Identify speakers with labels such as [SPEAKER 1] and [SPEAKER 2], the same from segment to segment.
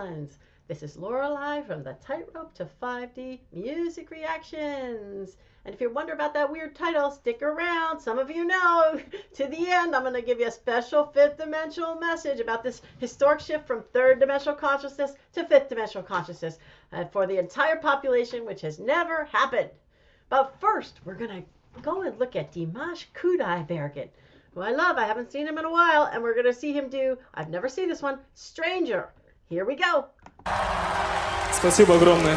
[SPEAKER 1] ones. This is Lorelei from the Tightrope to 5D Music Reactions. And if you wonder about that weird title, stick around. Some of you know. To the end, I'm going to give you a special fifth dimensional message about this historic shift from third dimensional consciousness to fifth dimensional consciousness for the entire population, which has never happened. But first, we're going to go and look at Dimash Kudaibergen, who I love. I haven't seen him in a while, and we're going to see him do, I've never seen this one, Stranger. Here we go.
[SPEAKER 2] Спасибо огромное.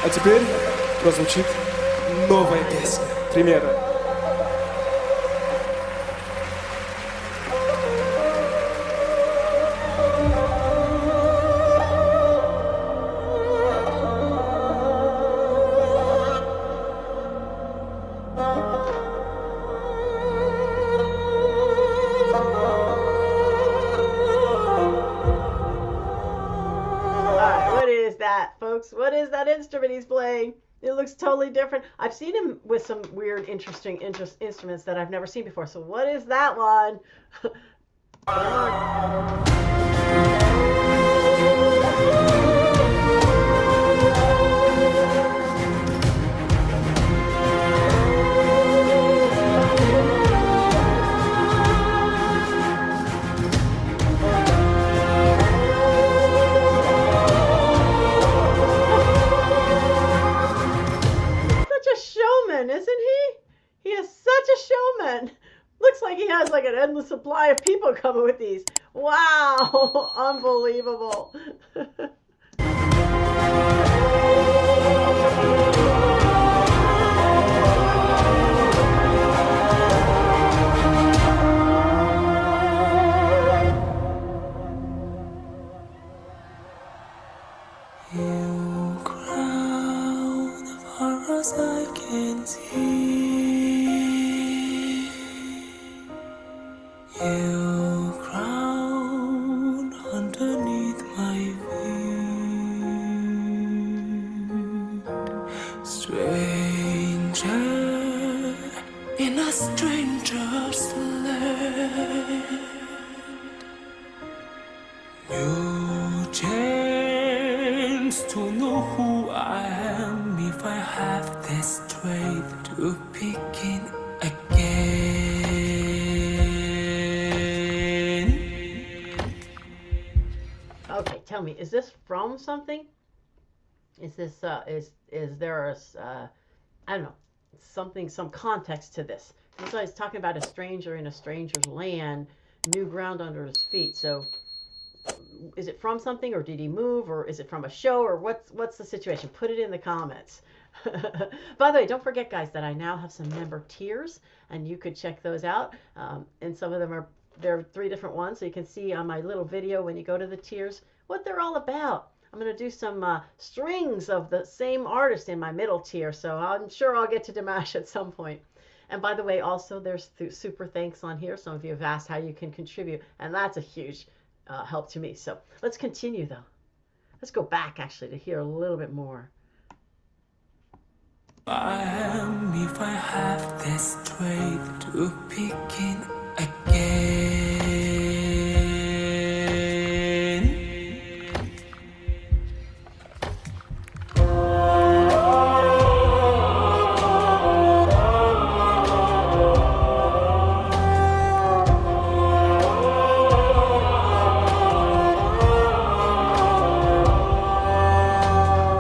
[SPEAKER 2] А теперь прозвучит новая песня. Примерно.
[SPEAKER 1] Folks, what is that instrument he's playing? It looks totally different. I've seen him with some weird, interesting instruments that I've never seen before. So what is that one? Isn't he? He is such a showman. Looks like he has like an endless supply of people coming with these. Wow, unbelievable.
[SPEAKER 3] You crown as far as I can see. You crown underneath my feet. Stranger in a stranger's land. You chance to know who I am if I have the strength to begin again.
[SPEAKER 1] Okay, tell me, is this from something? Is this is there a I don't know, something, some context to this? So he's talking about a stranger in a stranger's land, new ground under his feet. So is it from something, or did he move, or is it from a show, or what's the situation? Put it in the comments. By the way, don't forget, guys, that I now have some member tiers, and you could check those out. And some of them there are 3 different ones, so you can see on my little video when you go to the tiers what they're all about. I'm going to do some strings of the same artist in my middle tier, so I'm sure I'll get to Dimash at some point. And by the way, also there's super thanks on here. Some of you have asked how you can contribute, and that's a huge help to me. So let's continue, though. Let's go back actually to hear a little bit more.
[SPEAKER 3] I am if I have the strength to begin again.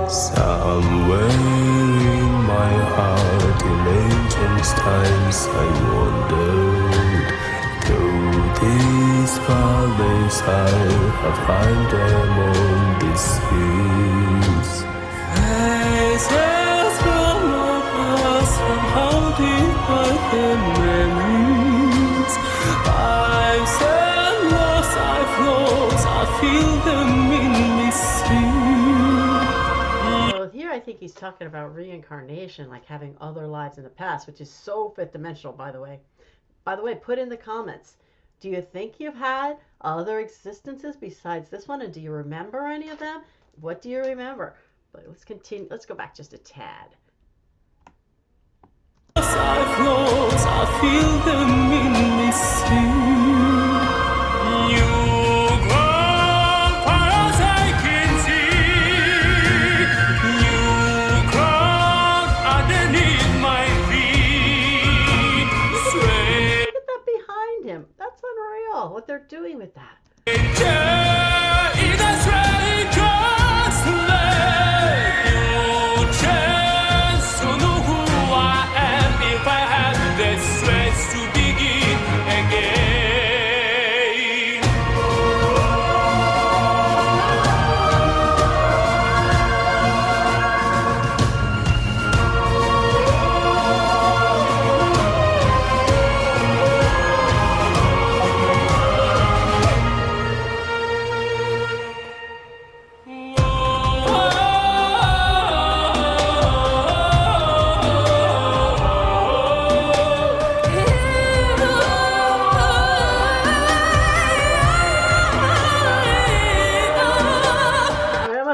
[SPEAKER 3] Somewhere in my heart, in ancient times, I wandered through these valleys. I have climbed them on these peaks. Faces from my past, somehow divide them memories. I've and lost, I've lost, I feel them in me sing.
[SPEAKER 1] Here I think he's talking about reincarnation, like having other lives in the past, which is so fifth dimensional, by the way. By the way, put in the comments, do you think you've had other existences besides this one, and do you remember any of them? What do you remember? But let's continue. Let's go back just a tad.
[SPEAKER 3] I've lost, I feel them in me sing. You grow
[SPEAKER 1] what they're doing with that.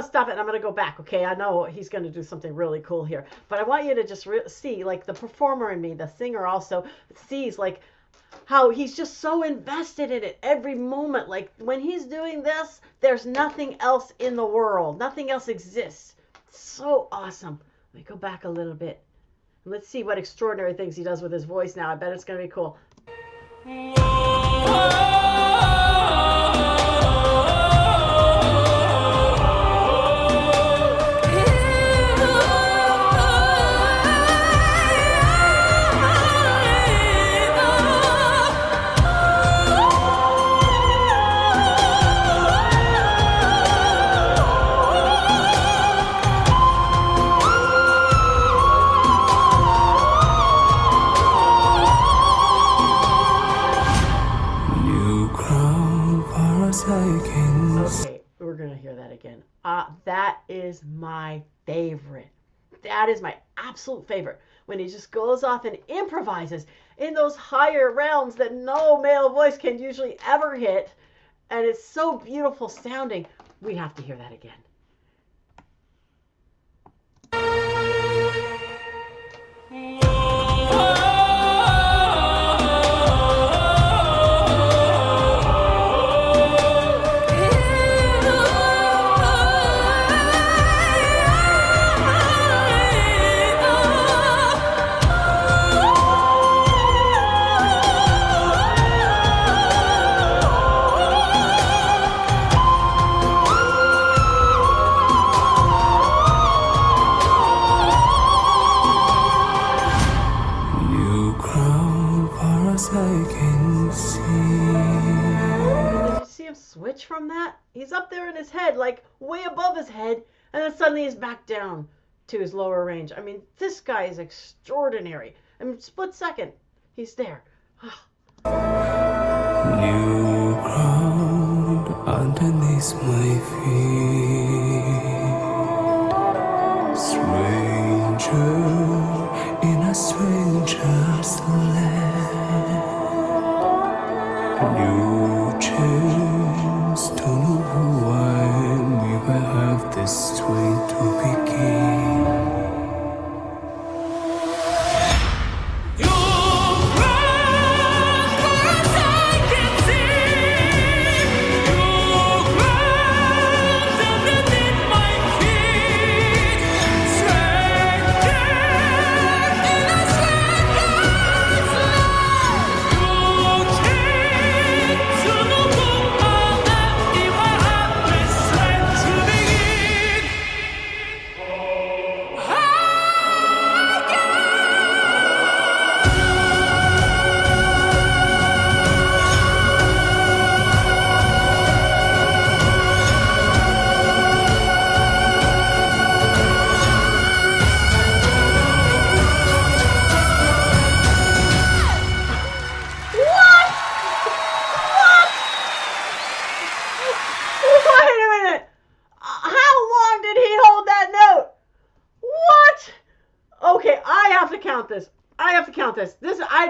[SPEAKER 1] Stop it, and I'm going to go back, okay? I know he's going to do something really cool here, but I want you to just see, like, the performer in me, the singer also sees, like, how he's just so invested in it every moment. Like, when he's doing this, there's nothing else in the world. Nothing else exists. So awesome. Let me go back a little bit. Let's see what extraordinary things he does with his voice now. I bet it's going to be cool. Okay, we're going to hear that again. That is my favorite. That is my absolute favorite. When he just goes off and improvises in those higher realms that no male voice can usually ever hit. And it's so beautiful sounding. We have to hear that again. Switch from that? He's up there in his head, like way above his head, and then suddenly he's back down to his lower range. I mean, this guy is extraordinary. I mean, split second, he's there.
[SPEAKER 3] New ground underneath my feet, stranger in a stranger's land. New chance, don't know who I am, if I have the strength to begin.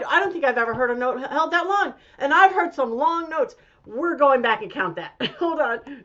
[SPEAKER 1] I don't think I've ever heard a note held that long. And I've heard some long notes. We're going back and count that. Hold on.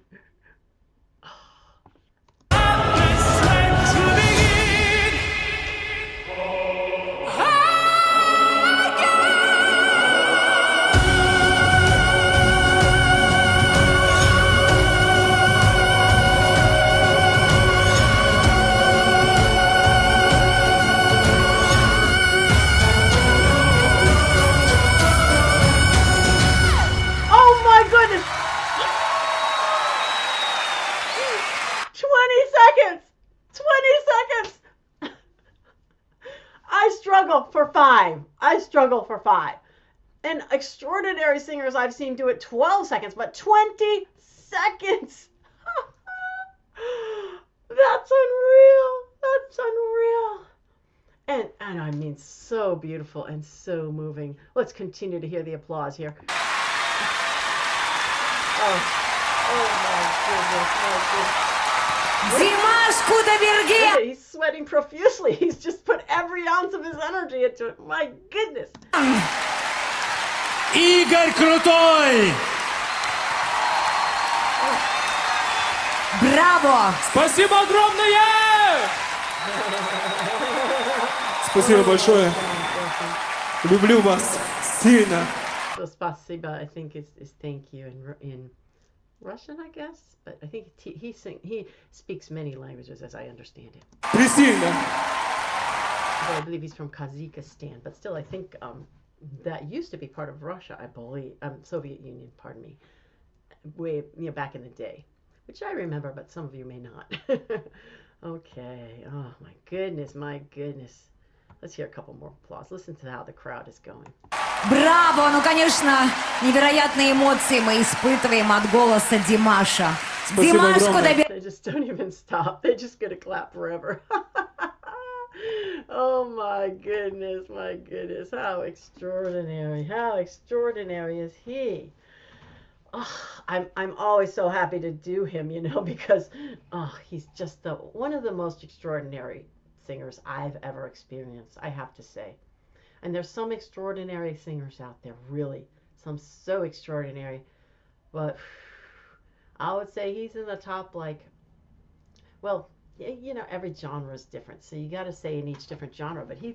[SPEAKER 1] struggle for 5. I struggle for 5. And extraordinary singers I've seen do it 12 seconds, but 20 seconds. That's unreal. That's unreal. And I mean, so beautiful and so moving. Let's continue to hear the applause here. Oh my goodness,
[SPEAKER 4] Димаш Кудайберген!
[SPEAKER 1] He's sweating profusely. He's just put every ounce of his energy into it. My goodness.
[SPEAKER 3] Игорь Крутой!
[SPEAKER 4] Браво!
[SPEAKER 3] Спасибо огромное!
[SPEAKER 2] Спасибо большое. Люблю вас сильно.
[SPEAKER 1] So spasiba, I think is thank you in Russian, I guess, but I think he speaks many languages as I understand it.
[SPEAKER 2] Присильно.
[SPEAKER 1] But I believe he's from Kazakhstan, but still I think that used to be part of Russia, I believe, Soviet Union, pardon me, way back in the day, which I remember, but some of you may not. Okay. Oh my goodness, my goodness. Let's hear a couple more applause. Listen to how the crowd is going.
[SPEAKER 4] Браво! Ну, конечно, невероятные эмоции мы испытываем от голоса Димаша. Димаш Кудайберген!
[SPEAKER 1] They just don't even stop. They're just gonna clap forever. Oh my goodness, my goodness. How extraordinary. How extraordinary is he? Oh, I'm always so happy to do him, because he's just one of the most extraordinary singers I've ever experienced, I have to say. And there's some extraordinary singers out there, really. Some so extraordinary. But I would say he's in the top, every genre is different. So you got to say in each different genre. But he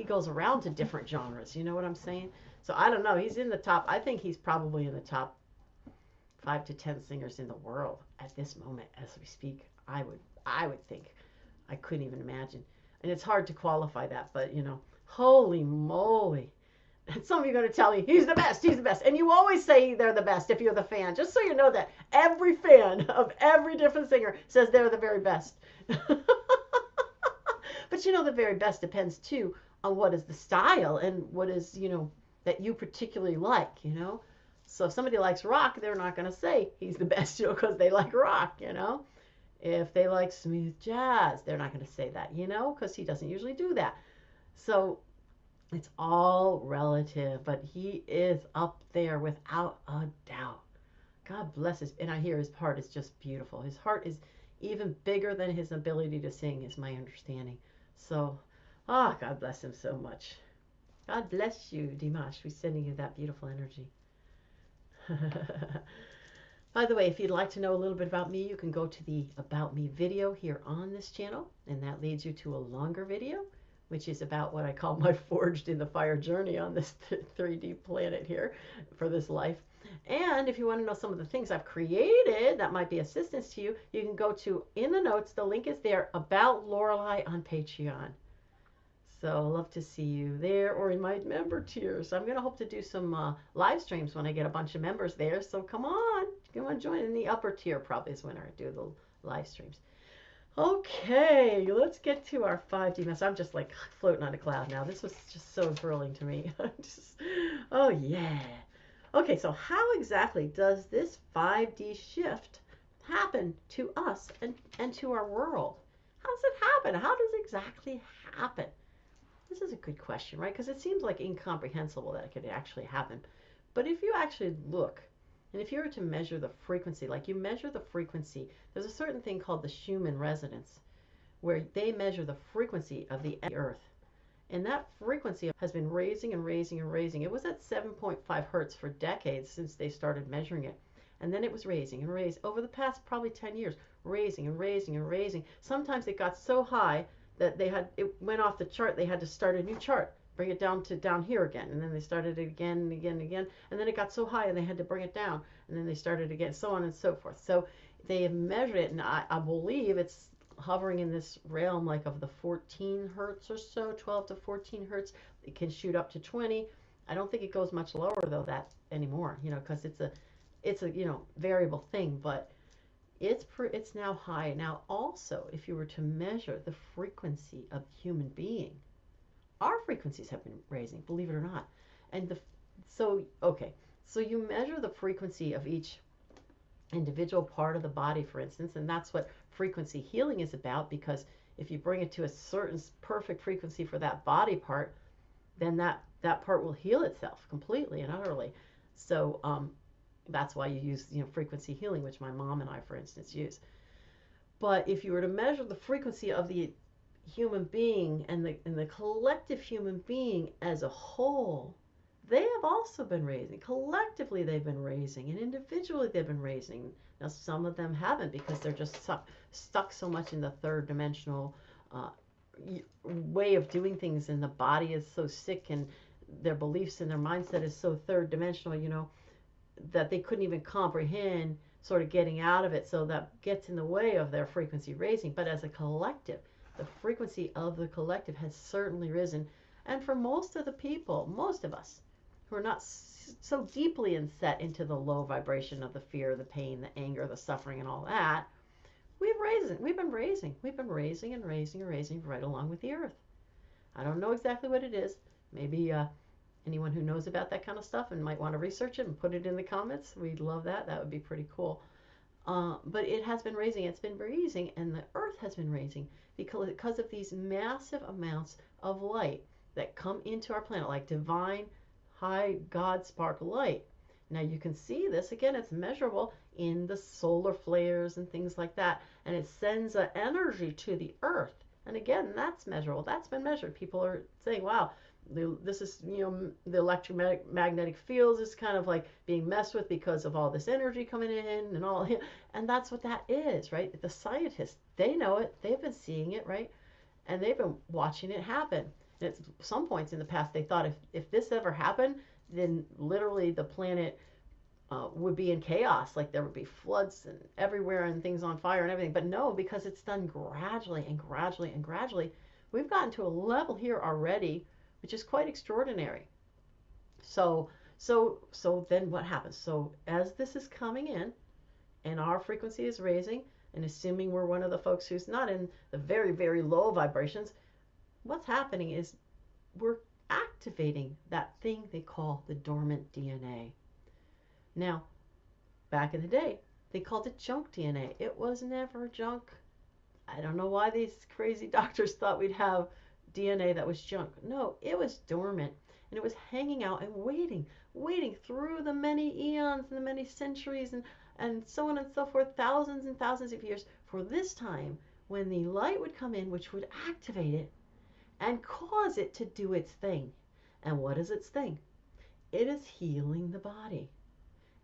[SPEAKER 1] goes around to different genres. You know what I'm saying? So I don't know. He's in the top. I think he's probably in the top 5 to 10 singers in the world at this moment as we speak. I would think. I couldn't even imagine. And it's hard to qualify that, but holy moly. And some of you are going to tell me, he's the best. And you always say they're the best if you're the fan. Just so you know that every fan of every different singer says they're the very best. But the very best depends too on what is the style and what is, that you particularly like, So if somebody likes rock, they're not going to say he's the best, because they like rock, If they like smooth jazz, they're not going to say that, because he doesn't usually do that. So it's all relative, but he is up there without a doubt. God bless his, and I hear his heart is just beautiful. His heart is even bigger than his ability to sing, is my understanding. So, God bless him so much. God bless you, Dimash. We're sending you that beautiful energy. By the way, if you'd like to know a little bit about me, you can go to the About Me video here on this channel, and that leads you to a longer video, which is about what I call my forged in the fire journey on this 3D planet here for this life. And if you want to know some of the things I've created that might be assistance to you, you can go to, in the notes, the link is there, About Lorelei on Patreon. So I'd love to see you there or in my member tiers. I'm going to hope to do some live streams when I get a bunch of members there. So come on join. In the upper tier probably is when I do the live streams. Okay, let's get to our 5D mess. I'm just like floating on a cloud now. This was just so thrilling to me. Oh yeah. Okay, so how exactly does this 5D shift happen to us and to our world? How does it happen? How does it exactly happen? This is a good question, right? Because it seems like incomprehensible that it could actually happen. But if you actually look, and if you were to measure the frequency, like you measure the frequency, there's a certain thing called the Schumann resonance, where they measure the frequency of the Earth. And that frequency has been raising and raising and raising. It was at 7.5 hertz for decades since they started measuring it. And then it was raising and raising over the past probably 10 years, raising and raising and raising. Sometimes it got so high that it went off the chart. They had to start a new chart, bring it down here again, and then they started it again and again and again, and then it got so high and they had to bring it down, and then they started again, so on and so forth. So they have measured it, and I believe it's hovering in this realm like of the 14 hertz or so, 12 to 14 hertz. It can shoot up to 20. I don't think it goes much lower though that anymore, because it's a variable thing, but it's now high. Now also, if you were to measure the frequency of human being, our frequencies have been raising, believe it or not. And so you measure the frequency of each individual part of the body, for instance, and that's what frequency healing is about, because if you bring it to a certain perfect frequency for that body part, then that part will heal itself completely and utterly. So that's why you use frequency healing, which my mom and I, for instance, use. But if you were to measure the frequency of the human being and the collective human being as a whole, they have also been raising. Collectively, they've been raising, and individually, they've been raising. Now, some of them haven't, because they're just stuck so much in the third dimensional way of doing things, and the body is so sick, and their beliefs and their mindset is so third dimensional, that they couldn't even comprehend sort of getting out of it. So that gets in the way of their frequency raising. But as a collective, the frequency of the collective has certainly risen. And for most of the people, most of us who are not so deeply inset into the low vibration of the fear, the pain, the anger, the suffering, and all that, we've been raising and raising right along with the earth. I don't know exactly what it is. Maybe anyone who knows about that kind of stuff and might want to research it and put it in the comments, we'd love that. That would be pretty cool. But it has been raising. It's been raising, and the earth has been raising because of these massive amounts of light that come into our planet, like divine, high God spark light. Now you can see this, again, it's measurable in the solar flares and things like that, and it sends an energy to the earth. And again, that's measurable. That's been measured. People are saying, wow, this is, the electromagnetic fields is kind of like being messed with because of all this energy coming in and all. And that's what that is, right? The scientists, they know it. They've been seeing it, right? And they've been watching it happen. And at some points in the past, they thought if this ever happened, then literally the planet would be in chaos. Like there would be floods and everywhere and things on fire and everything. But no, because it's done gradually and gradually and gradually, we've gotten to a level here already, which is quite extraordinary. So then what happens? So as this is coming in and our frequency is raising, and assuming we're one of the folks who's not in the very, very low vibrations, what's happening is we're activating that thing they call the dormant DNA. Now, back in the day, they called it junk DNA. It was never junk. I don't know why these crazy doctors thought we'd have DNA that was junk. No, it was dormant, and it was hanging out and waiting through the many eons and the many centuries and so on and so forth, thousands and thousands of years, for this time when the light would come in, which would activate it and cause it to do its thing. And what is its thing? It is healing the body.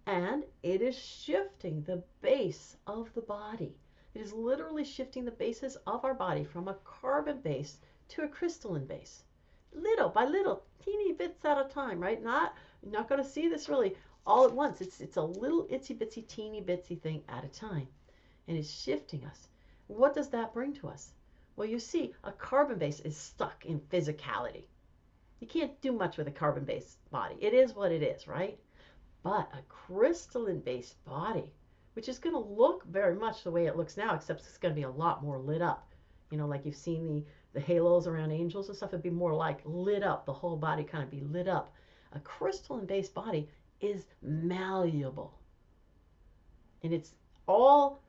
[SPEAKER 1] And it is shifting the base of the body. It is literally shifting the basis of our body from a carbon base to a crystalline base. Little by little, teeny bits at a time, right? You're not going to see this really all at once. It's a little itsy bitsy teeny bitsy thing at a time. And it's shifting us. What does that bring to us? Well, you see, a carbon base is stuck in physicality. You can't do much with a carbon based body. It is what it is, right? But a crystalline based body, which is going to look very much the way it looks now, except it's going to be a lot more lit up. Like you've seen the halos around angels and stuff, it'd be more like lit up, the whole body kind of be lit up. A crystalline based body is malleable. And it's all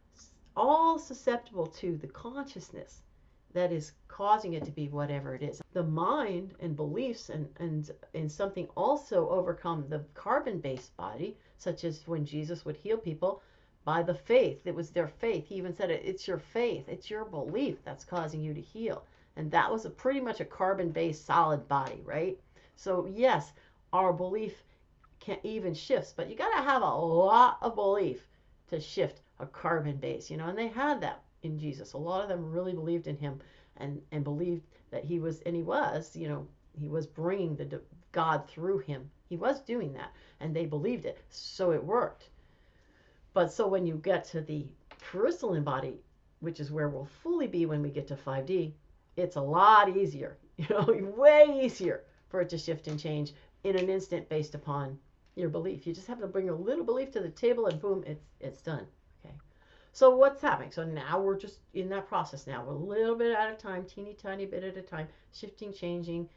[SPEAKER 1] susceptible to the consciousness that is causing it to be whatever it is. The mind and beliefs and something also overcome the carbon-based body, such as when Jesus would heal people by the faith. It was their faith. He even said it's your faith, it's your belief that's causing you to heal. And that was pretty much a carbon-based solid body, right? So yes, our belief can even shifts, but you got to have a lot of belief to shift a carbon base, and they had that in Jesus. A lot of them really believed in him and believed that he was bringing the God through him. He was doing that, and they believed it, so it worked. But so when you get to the crystalline body, which is where we'll fully be when we get to 5D, it's a lot easier, way easier for it to shift and change in an instant based upon your belief. You just have to bring a little belief to the table, and boom, it's done. So what's happening? So now we're just in that process now. We're a little bit at a time, teeny tiny bit at a time, shifting, changing,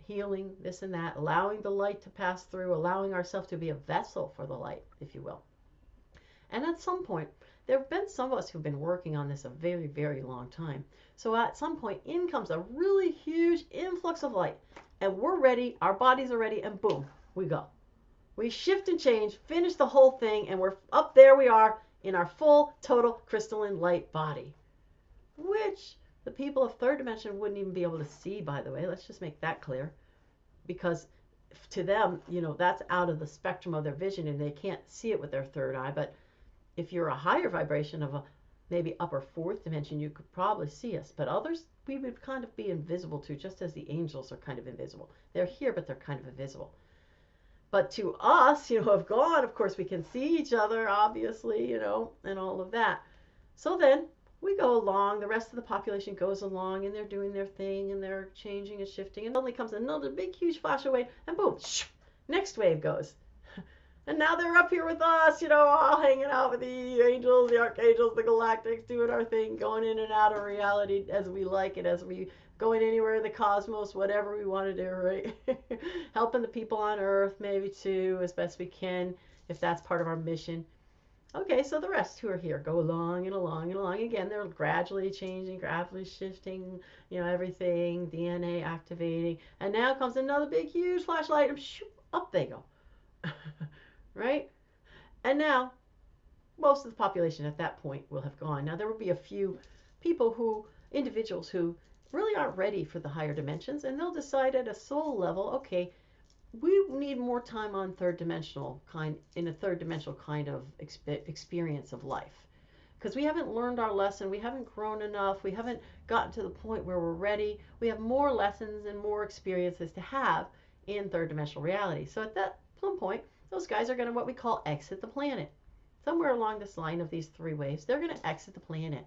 [SPEAKER 1] healing, this and that, allowing the light to pass through, allowing ourselves to be a vessel for the light, if you will. And at some point, there have been some of us who've been working on this a very, very long time. So at some point, in comes a really huge influx of light, and we're ready, our bodies are ready, and boom, we go. We shift and change, finish the whole thing, and we're up there we are in our full, total crystalline light body, which the people of third dimension wouldn't even be able to see, by the way. Let's just make that clear. Because to them, that's out of the spectrum of their vision, and they can't see it with their third eye. But if you're a higher vibration of a maybe upper fourth dimension, you could probably see us. But others, we would kind of be invisible to, just as the angels are kind of invisible. They're here, but they're kind of invisible. But to us, of God, of course, we can see each other, obviously, and all of that. So then we go along, the rest of the population goes along, and they're doing their thing, and they're changing and shifting, and suddenly comes another big, huge flash of wave, and boom, next wave goes. And now they're up here with us, all hanging out with the angels, the archangels, the galactics, doing our thing, going in and out of reality as we like it, as we going anywhere in the cosmos, whatever we want to do, right? Helping the people on Earth, maybe too, as best we can, if that's part of our mission. Okay, so the rest who are here go along and along and along. Again, they're gradually changing, gradually shifting, everything, DNA activating. And now comes another big, huge flashlight, and shoop, up they go. Right? And now, most of the population at that point will have gone. Now, there will be a few individuals who really aren't ready for the higher dimensions, and they'll decide at a soul level, okay, we need more time on in a third dimensional kind of experience of life, because we haven't learned our lesson, we haven't grown enough, we haven't gotten to the point where we're ready. We have more lessons and more experiences to have in third dimensional reality. So at some point, those guys are going to what we call exit the planet. Somewhere along this line of these three waves, they're going to exit the planet.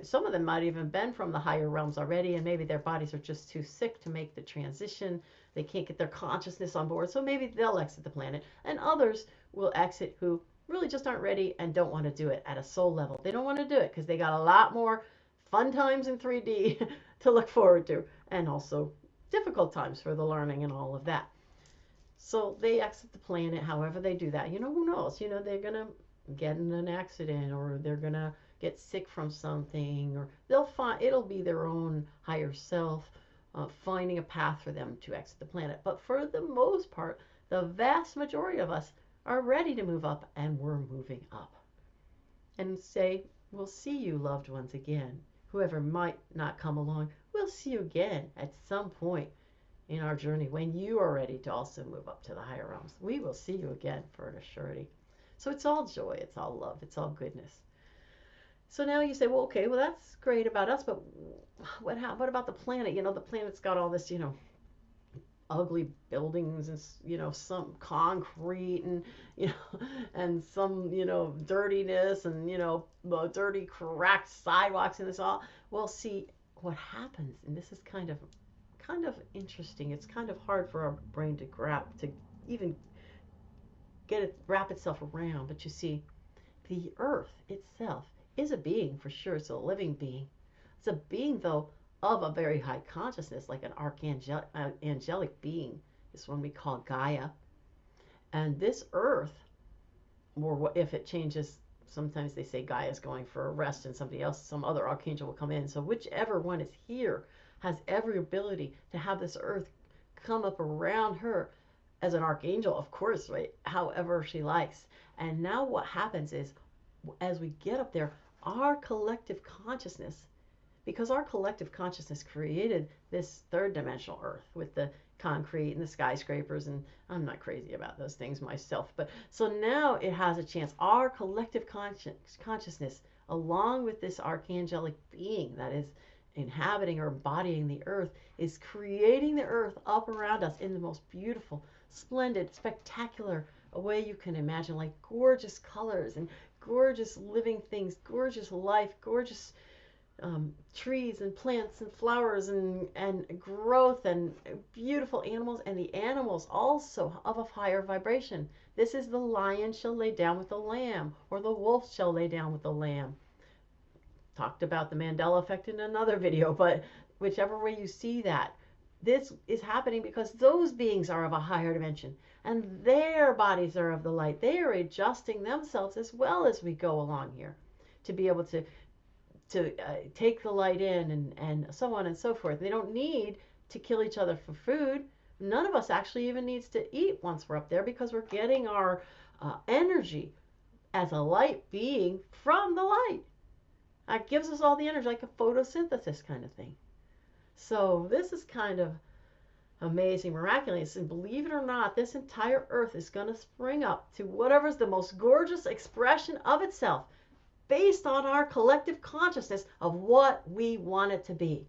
[SPEAKER 1] Some of them might even been from the higher realms already, and maybe their bodies are just too sick to make the transition. They can't get their consciousness on board, so maybe they'll exit the planet. And others will exit who really just aren't ready and don't want to do it at a soul level. They don't want to do it because they got a lot more fun times in 3D to look forward to, and also difficult times for the learning and all of that. So they exit the planet, however they do that. Who knows? They're going to get in an accident, or they're going to get sick from something, or it'll be their own higher self finding a path for them to exit the planet. But for the most part, the vast majority of us are ready to move up, and we're moving up. And say, we'll see you, loved ones, again. Whoever might not come along, we'll see you again at some point in our journey when you are ready to also move up to the higher realms. We will see you again for an surety. So it's all joy, it's all love, it's all goodness. So now you say, well, okay, well, that's great about us, but what about the planet? The planet's got all this, ugly buildings and, some concrete and, and some, dirtiness and, dirty, cracked sidewalks and this all. Well, see, what happens, and this is kind of interesting. It's kind of hard for our brain to even wrap itself around. But you see, the Earth itself is a being for sure. It's a living being. It's a being, though, of a very high consciousness, like an angelic being. This one we call Gaia. And this Earth, or if it changes, sometimes they say Gaia is going for a rest and some other archangel will come in. So whichever one is here has every ability to have this Earth come up around her as an archangel, of course, right? However she likes. And now what happens is, as we get up there, our collective consciousness, because our collective consciousness created this third dimensional Earth with the concrete and the skyscrapers, and I'm not crazy about those things myself, but so now it has a chance. Our collective consciousness, along with this archangelic being that is inhabiting or embodying the Earth, is creating the Earth up around us in the most beautiful, splendid, spectacular way you can imagine, like gorgeous colors and gorgeous living things, gorgeous life, gorgeous trees and plants and flowers and growth and beautiful animals, and the animals also of a higher vibration. This is the lion shall lay down with the lamb, or the wolf shall lay down with the lamb. Talked about the Mandela effect in another video, but whichever way you see that, this is happening because those beings are of a higher dimension and their bodies are of the light. They are adjusting themselves as well as we go along here to be able to take the light in and so on and so forth. They don't need to kill each other for food. None of us actually even needs to eat once we're up there because we're getting our energy as a light being from the light. That gives us all the energy, like a photosynthesis kind of thing. So this is kind of amazing, miraculous, and believe it or not, this entire earth is going to spring up to whatever's the most gorgeous expression of itself based on our collective consciousness of what we want it to be.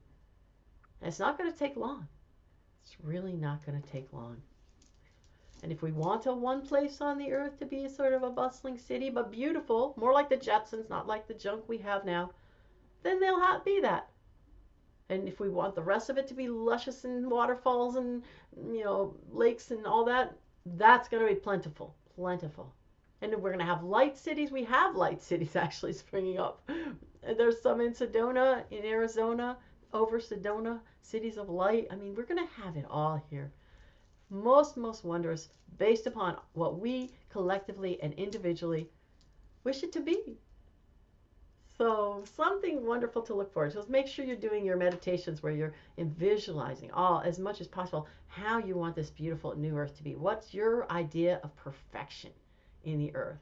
[SPEAKER 1] And it's not going to take long. It's really not going to take long. And if we want one place on the earth to be sort of a bustling city, but beautiful, more like the Jetsons, not like the junk we have now, then they'll be that. And if we want the rest of it to be luscious and waterfalls and, lakes and all that, that's going to be plentiful. And if we're going to have light cities, we have light cities actually springing up. And there's some in Sedona, in Arizona, over Sedona, cities of light. I mean, we're going to have it all here. Most wondrous, based upon what we collectively and individually wish it to be. So something wonderful to look forward to. So make sure you're doing your meditations where you're visualizing as much as possible how you want this beautiful new earth to be. What's your idea of perfection in the earth?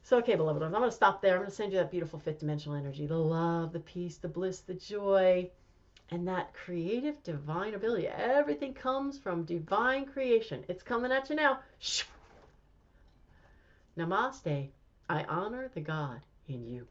[SPEAKER 1] So, okay, beloved ones, I'm going to stop there. I'm going to send you that beautiful fifth dimensional energy, the love, the peace, the bliss, the joy, and that creative divine ability. Everything comes from divine creation. It's coming at you now. Namaste. I honor the God in you.